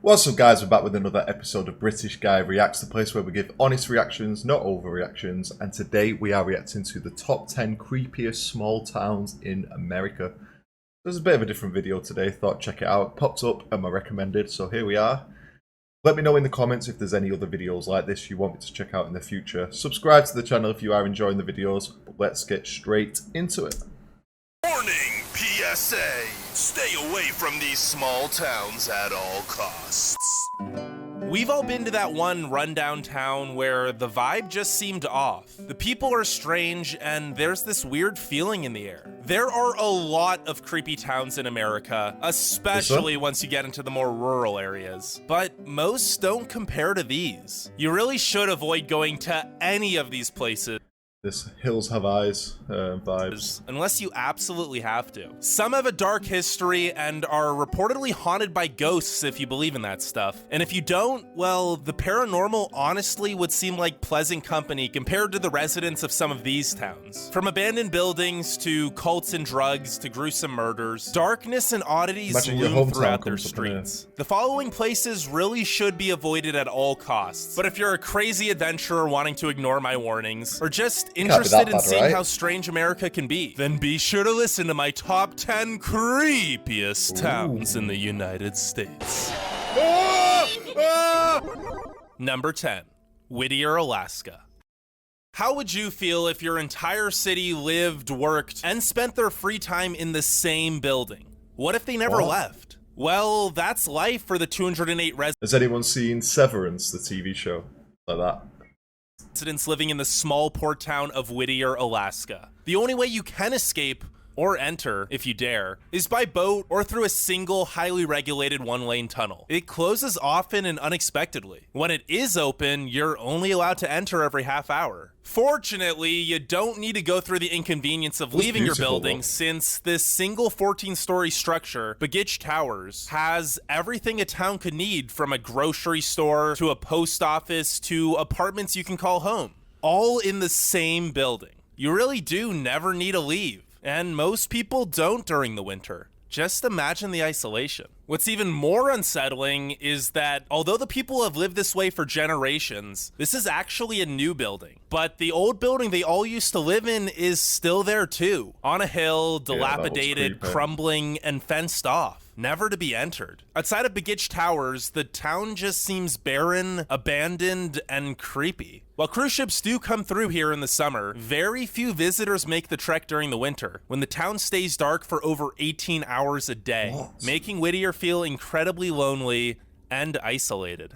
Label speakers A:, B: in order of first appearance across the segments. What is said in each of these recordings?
A: What's up guys, we're back with another episode of British Guy Reacts, the place where we give honest reactions, not overreactions, and today we are reacting to the top 10 creepiest small towns in America. This is a bit of a different video today, thought check it out, popped up and my recommended, so here we are. Let me know in the comments if there's any other videos like this you want me to check out in the future. Subscribe to the channel if you are enjoying the videos, but let's get straight into it.
B: Warning, PSA. Stay away from these small towns at all costs.
C: We've all been to that one rundown town where the vibe just seemed off. The people are strange and there's this weird feeling in the air. There are a lot of creepy towns in America, especially once you get into the more rural areas. But most don't compare to these. You really should avoid going to any of these places.
A: This Hills Have Eyes vibes.
C: Unless you absolutely have to. Some have a dark history and are reportedly haunted by ghosts if you believe in that stuff. And if you don't, well, the paranormal honestly would seem like pleasant company compared to the residents of some of these towns. From abandoned buildings to cults and drugs to gruesome murders, darkness and oddities loom throughout their streets. The following places really should be avoided at all costs. But if you're a crazy adventurer wanting to ignore my warnings, or just interested in seeing how strange America can be, then be sure to listen to my top 10 creepiest towns in the United States. Number 10, Whittier, Alaska. How would you feel if your entire city lived, worked, and spent their free time in the same building? What if they never left? Well, that's life for the 208 residents.
A: Has anyone seen Severance, the TV show? Like that?
C: Residents living in the small port town of Whittier, Alaska. The only way you can escape, or enter, if you dare, is by boat or through a single, highly regulated one-lane tunnel. It closes often and unexpectedly. When it is open, you're only allowed to enter every half hour. Fortunately, you don't need to go through the inconvenience of leaving your building, since this single 14-story structure, Begitch Towers, has everything a town could need, from a grocery store to a post office to apartments you can call home, all in the same building. You really do never need to leave, and most people don't during the winter. Just imagine the isolation. What's even more unsettling is that although the people have lived this way for generations, this is actually a new building. But the old building they all used to live in is still there too. On a hill, dilapidated, crumbling, and fenced off. Never to be entered. Outside of Begitch Towers, the town just seems barren, abandoned, and creepy. While cruise ships do come through here in the summer, very few visitors make the trek during the winter, when the town stays dark for over 18 hours a day, making Whittier feel incredibly lonely and isolated.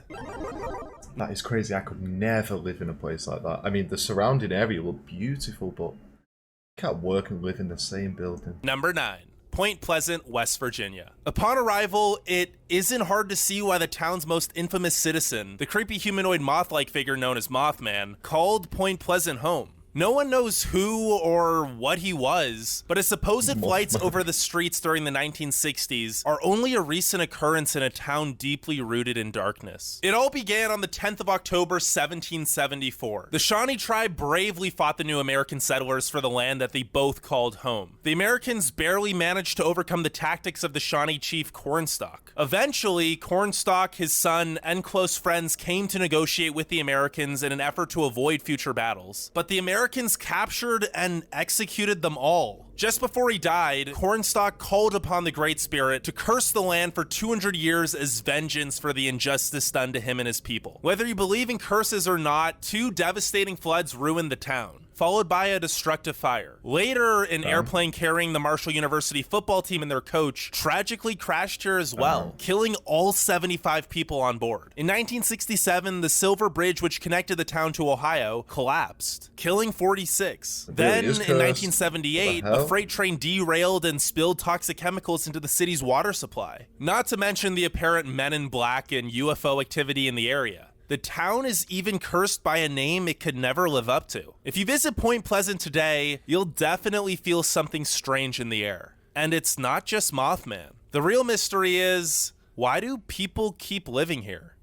A: That is crazy. I could never live in a place like that. I mean, the surrounding area look beautiful, but you can't work and live in the same building.
C: Number 9. Point Pleasant, West Virginia. Upon arrival, it isn't hard to see why the town's most infamous citizen, the creepy humanoid moth-like figure known as Mothman, called Point Pleasant home. No one knows who or what he was, but his supposed flights over the streets during the 1960s are only a recent occurrence in a town deeply rooted in darkness. It all began on the 10th of October, 1774. The Shawnee tribe bravely fought the new American settlers for the land that they both called home. The Americans barely managed to overcome the tactics of the Shawnee chief Cornstalk. Eventually, Cornstalk, his son, and close friends came to negotiate with the Americans in an effort to avoid future battles. But the Americans captured and executed them all. Just before he died, Cornstalk called upon the Great Spirit to curse the land for 200 years as vengeance for the injustice done to him and his people. Whether you believe in curses or not, 2 devastating floods ruined the town, followed by a destructive fire. Later, an airplane carrying the Marshall University football team and their coach tragically crashed here as well, killing all 75 people on board. In 1967, the Silver Bridge, which connected the town to Ohio, collapsed, killing 46. Then, in 1978, a freight train derailed and spilled toxic chemicals into the city's water supply. Not to mention the apparent Men in Black and UFO activity in the area. The town is even cursed by a name it could never live up to. If you visit Point Pleasant today, you'll definitely feel something strange in the air. And it's not just Mothman. The real mystery is, why do people keep living here?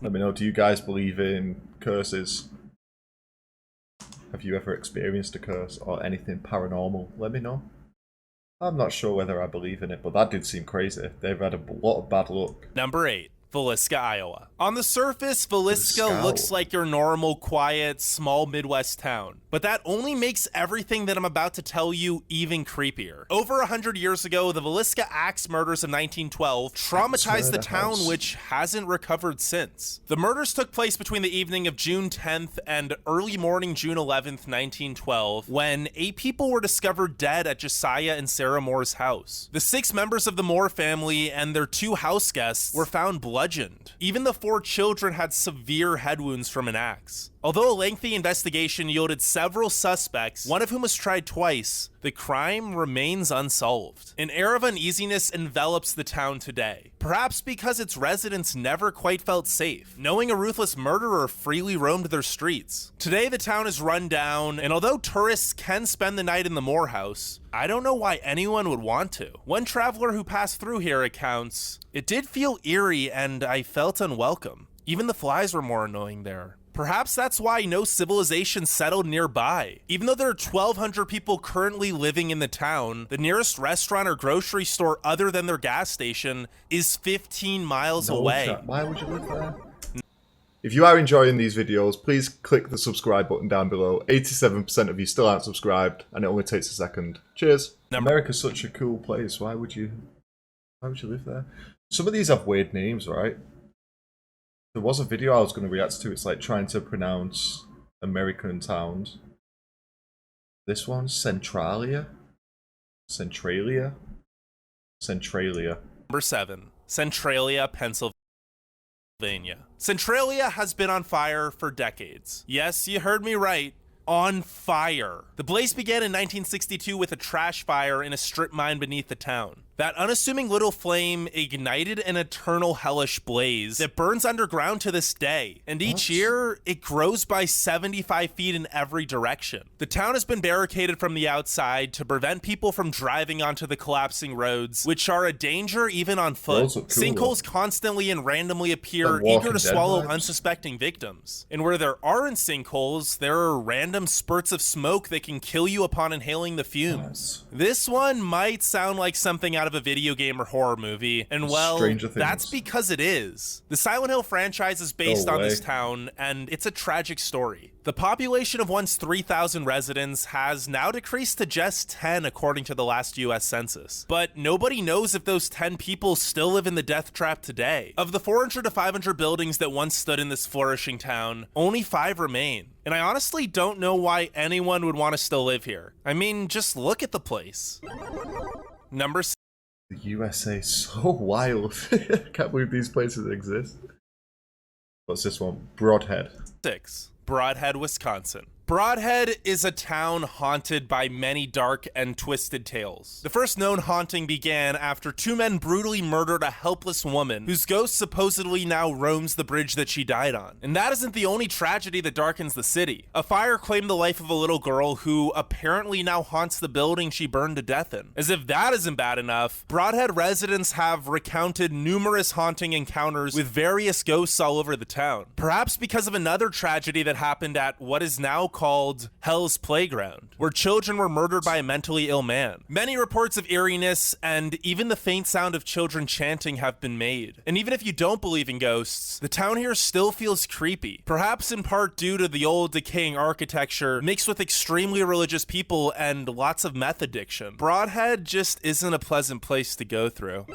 A: Let me know, do you guys believe in curses? Have you ever experienced a curse or anything paranormal? Let me know. I'm not sure whether I believe in it, but that did seem crazy. They've had a lot of bad luck.
C: Number 8. Feliska, Iowa. On the surface, Feliska
A: Feliska.
C: looks like your normal, quiet, small Midwest town. But that only makes everything that I'm about to tell you even creepier. Over 100 years ago, the Feliska axe murders of 1912 traumatized the town, which hasn't recovered since. The murders took place between the evening of June 10th and early morning June 11th, 1912, when 8 people were discovered dead at Josiah and Sarah Moore's house. The 6 members of the Moore family and their 2 house guests were found bludgeoned. Even the 4 children had severe head wounds from an axe. Although a lengthy investigation yielded several suspects, one of whom was tried twice, the crime remains unsolved. An air of uneasiness envelops the town today, perhaps because its residents never quite felt safe, knowing a ruthless murderer freely roamed their streets. Today, the town is run down, and although tourists can spend the night in the Moore house, I don't know why anyone would want to. One traveler who passed through here recounts, "It did feel eerie and I felt unwelcome. Even the flies were more annoying there." Perhaps that's why no civilization settled nearby. Even though there are 1,200 people currently living in the town, the nearest restaurant or grocery store other than their gas station is 15 miles away.
A: Why would you live there? If you are enjoying these videos, please click the subscribe button down below. 87% of you still aren't subscribed, and it only takes a second. Cheers. America's such a cool place. Why would you live there? Some of these have weird names, right? There was a video I was going to react to. It's like trying to pronounce American towns. This one, Centralia. Number
C: 7. Centralia, Pennsylvania. Centralia has been on fire for decades. Yes, you heard me right. On fire. The blaze began in 1962 with a trash fire in a strip mine beneath the town. That unassuming little flame ignited an eternal hellish blaze that burns underground to this day, and each year it grows by 75 feet in every direction. The town has been barricaded from the outside to prevent people from driving onto the collapsing roads, which are a danger even on foot. Sinkholes constantly and randomly appear, eager to swallow unsuspecting victims. And where there aren't sinkholes, there are random spurts of smoke that can kill you upon inhaling the fumes. This one might sound like something out of a video game or horror movie, and well, that's because it is. The Silent Hill franchise is based on this town, and it's a tragic story. The population of once 3,000 residents has now decreased to just 10 according to the last US Census. But nobody knows if those 10 people still live in the death trap today. Of the 400 to 500 buildings that once stood in this flourishing town, only 5 remain. And I honestly don't know why anyone would want to still live here. I mean, just look at the place. Number 6.
A: The USA is so wild. I can't believe these places exist. What's this one? Broadhead.
C: 6. Broadhead, Wisconsin. Broadhead is a town haunted by many dark and twisted tales. The first known haunting began after 2 men brutally murdered a helpless woman whose ghost supposedly now roams the bridge that she died on. And that isn't the only tragedy that darkens the city. A fire claimed the life of a little girl who apparently now haunts the building she burned to death in. As if that isn't bad enough, Broadhead residents have recounted numerous haunting encounters with various ghosts all over the town. Perhaps because of another tragedy that happened at what is now called Hell's Playground, where children were murdered by a mentally ill man. Many reports of eeriness and even the faint sound of children chanting have been made. And even if you don't believe in ghosts, the town here still feels creepy, perhaps in part due to the old decaying architecture mixed with extremely religious people and lots of meth addiction. Broadhead just isn't a pleasant place to go through.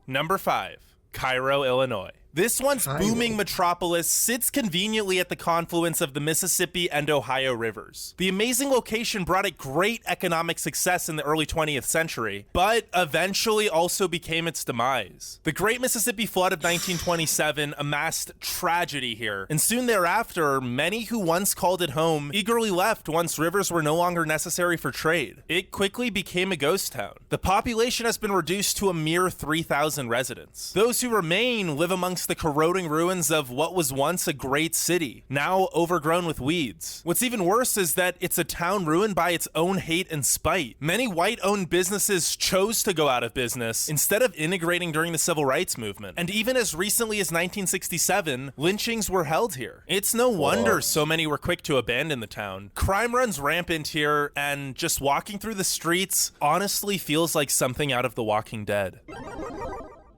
C: Number 5. Cairo, Illinois. This once booming metropolis sits conveniently at the confluence of the Mississippi and Ohio rivers. The amazing location brought it great economic success in the early 20th century, but eventually also became its demise. The Great Mississippi Flood of 1927 amassed tragedy here, and soon thereafter, many who once called it home eagerly left once rivers were no longer necessary for trade. It quickly became a ghost town. The population has been reduced to a mere 3,000 residents. Those who remain live amongst amongst the corroding ruins of what was once a great city, now overgrown with weeds. What's even worse is that it's a town ruined by its own hate and spite. Many white-owned businesses chose to go out of business instead of integrating during the civil rights movement. And even as recently as 1967, lynchings were held here. It's no wonder so many were quick to abandon the town. Crime runs rampant here, and just walking through the streets honestly feels like something out of The Walking Dead.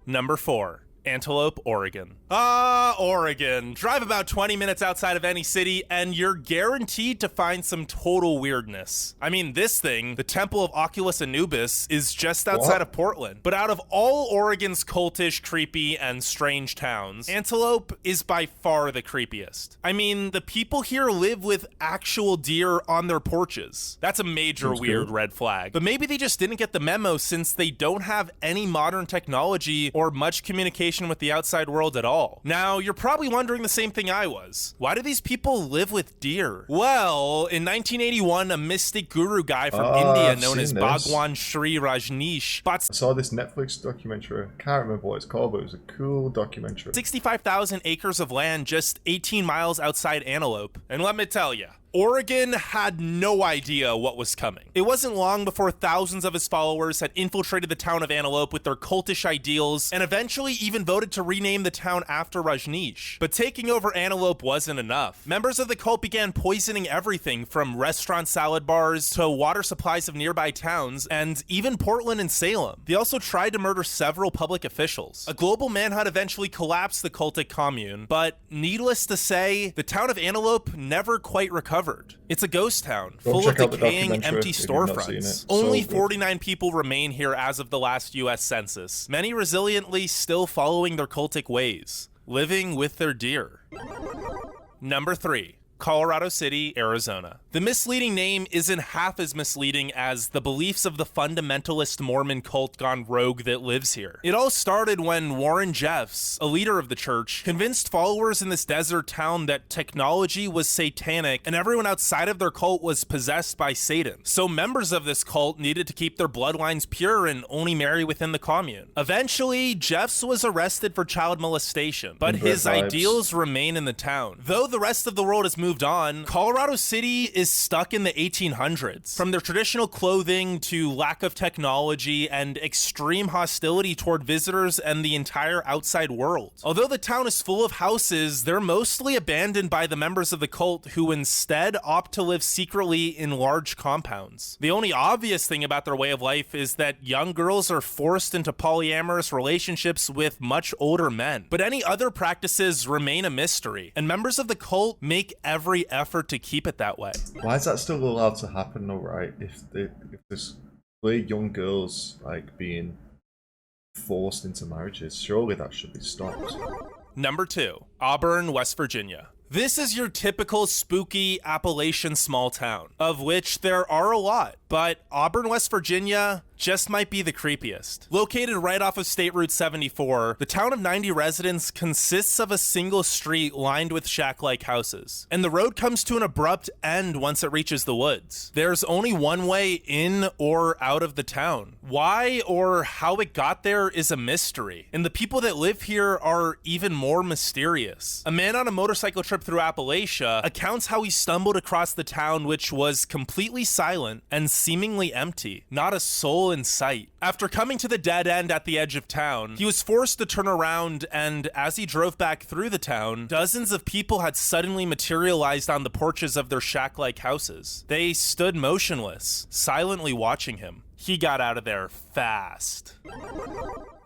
C: Number 4. Antelope, Oregon. Oregon. Drive about 20 minutes outside of any city and you're guaranteed to find some total weirdness. I mean, this thing, the Temple of Oculus Anubis, is just outside of Portland. But out of all Oregon's cultish, creepy, and strange towns, Antelope is by far the creepiest. I mean, the people here live with actual deer on their porches. That's a major weird red flag. But maybe they just didn't get the memo since they don't have any modern technology or much communication with the outside world at all. Now, you're probably wondering the same thing I was. Why do these people live with deer? Well, in 1981, a mystic guru guy from India known as Bhagwan Sri Rajneesh
A: I saw this Netflix documentary. I can't remember what it's called, but it was a cool documentary.
C: 65,000 acres of land just 18 miles outside Antelope. And let me tell you, Oregon had no idea what was coming. It wasn't long before thousands of his followers had infiltrated the town of Antelope with their cultish ideals and eventually even voted to rename the town after Rajneesh. But taking over Antelope wasn't enough. Members of the cult began poisoning everything from restaurant salad bars to water supplies of nearby towns and even Portland and Salem. They also tried to murder several public officials. A global manhunt eventually collapsed the cultic commune, but needless to say, the town of Antelope never quite recovered. It's a ghost town, full of decaying, empty storefronts. Only 49 people remain here as of the last US Census, many resiliently still following their cultic ways, living with their deer. Number 3. Colorado City, Arizona. The misleading name isn't half as misleading as the beliefs of the fundamentalist Mormon cult gone rogue that lives here. It all started when Warren Jeffs, a leader of the church, convinced followers in this desert town that technology was satanic and everyone outside of their cult was possessed by Satan. So members of this cult needed to keep their bloodlines pure and only marry within the commune. Eventually, Jeffs was arrested for child molestation, but his ideals remain in the town. Though the rest of the world has moved on, Colorado City is stuck in the 1800s. From their traditional clothing to lack of technology and extreme hostility toward visitors and the entire outside world. Although the town is full of houses, they're mostly abandoned by the members of the cult who instead opt to live secretly in large compounds. The only obvious thing about their way of life is that young girls are forced into polyamorous relationships with much older men. But any other practices remain a mystery, and members of the cult make every effort to keep it that way.
A: Why is that still allowed to happen though, right? If there's really young girls like being forced into marriages, surely that should be stopped.
C: Number 2, Auburn, West Virginia. This is your typical spooky Appalachian small town, of which there are a lot, but Auburn, West Virginia just might be the creepiest. Located right off of State Route 74, the town of 90 residents consists of a single street lined with shack-like houses, and the road comes to an abrupt end once it reaches the woods. There's only one way in or out of the town. Why or how it got there is a mystery, and the people that live here are even more mysterious. A man on a motorcycle trip through Appalachia accounts how he stumbled across the town, which was completely silent and seemingly empty. Not a soul in sight. After coming to the dead end at the edge of town, he was forced to turn around, and as he drove back through the town, dozens of people had suddenly materialized on the porches of their shack-like houses. They stood motionless, silently watching him. He got out of there fast.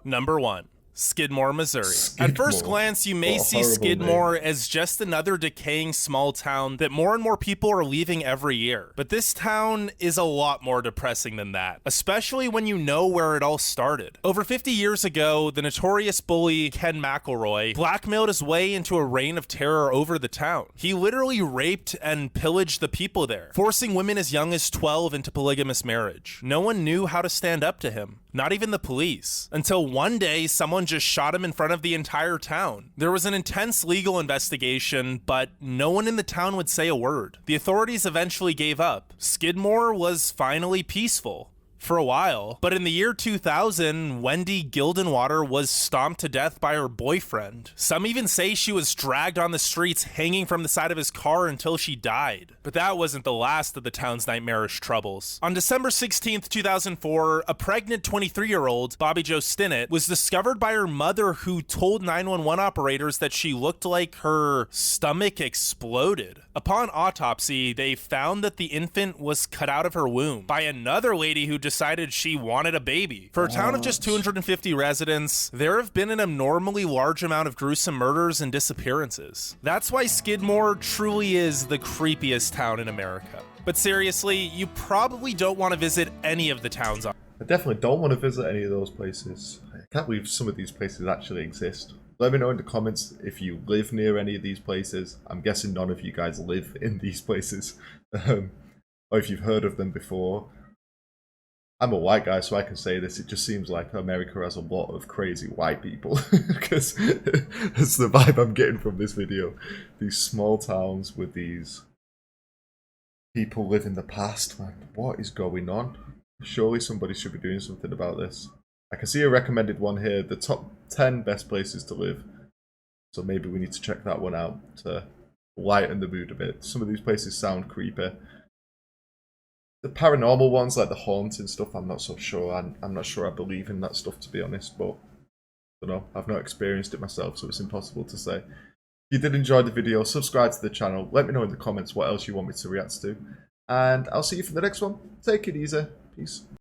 C: Number 1. Skidmore, Missouri. At first glance, you may see Skidmore as just another decaying small town that more and more people are leaving every year. But this town is a lot more depressing than that, especially when you know where it all started. Over 50 years ago, the notorious bully Ken McElroy blackmailed his way into a reign of terror over the town. He literally raped and pillaged the people there, forcing women as young as 12 into polygamous marriage. No one knew how to stand up to him, not even the police, until one day someone just shot him in front of the entire town. There was an intense legal investigation, but no one in the town would say a word. The authorities eventually gave up. Skidmore was finally peaceful. for a while. But in the year 2000, Wendy Gildenwater was stomped to death by her boyfriend. Some even say she was dragged on the streets hanging from the side of his car until she died. But that wasn't the last of the town's nightmarish troubles. On December 16th, 2004, a pregnant 23-year-old, Bobby Jo Stinnett, was discovered by her mother, who told 911 operators that she looked like her stomach exploded. Upon autopsy, they found that the infant was cut out of her womb by another lady who decided she wanted a baby. For a town of just 250 residents, there have been an abnormally large amount of gruesome murders and disappearances. That's why Skidmore truly is the creepiest town in America. But seriously, you probably don't want to visit any of the towns.
A: I definitely don't want to visit any of those places. I can't believe some of these places actually exist. Let me know in the comments if you live near any of these places. I'm guessing none of you guys live in these places. Or if you've heard of them before. I'm a white guy, so I can say this. It just seems like America has a lot of crazy white people. Because that's the vibe I'm getting from this video. These small towns with these people live in the past. Man, what is going on? Surely somebody should be doing something about this. I can see a recommended one here, the top 10 best places to live. So maybe we need to check that one out to lighten the mood a bit. Some of these places sound creepy. The paranormal ones, like the haunting stuff, I'm not so sure. I'm not sure I believe in that stuff, to be honest. But, I don't know, I've not experienced it myself, so it's impossible to say. If you did enjoy the video, subscribe to the channel. Let me know in the comments what else you want me to react to. And I'll see you for the next one. Take it easy. Peace.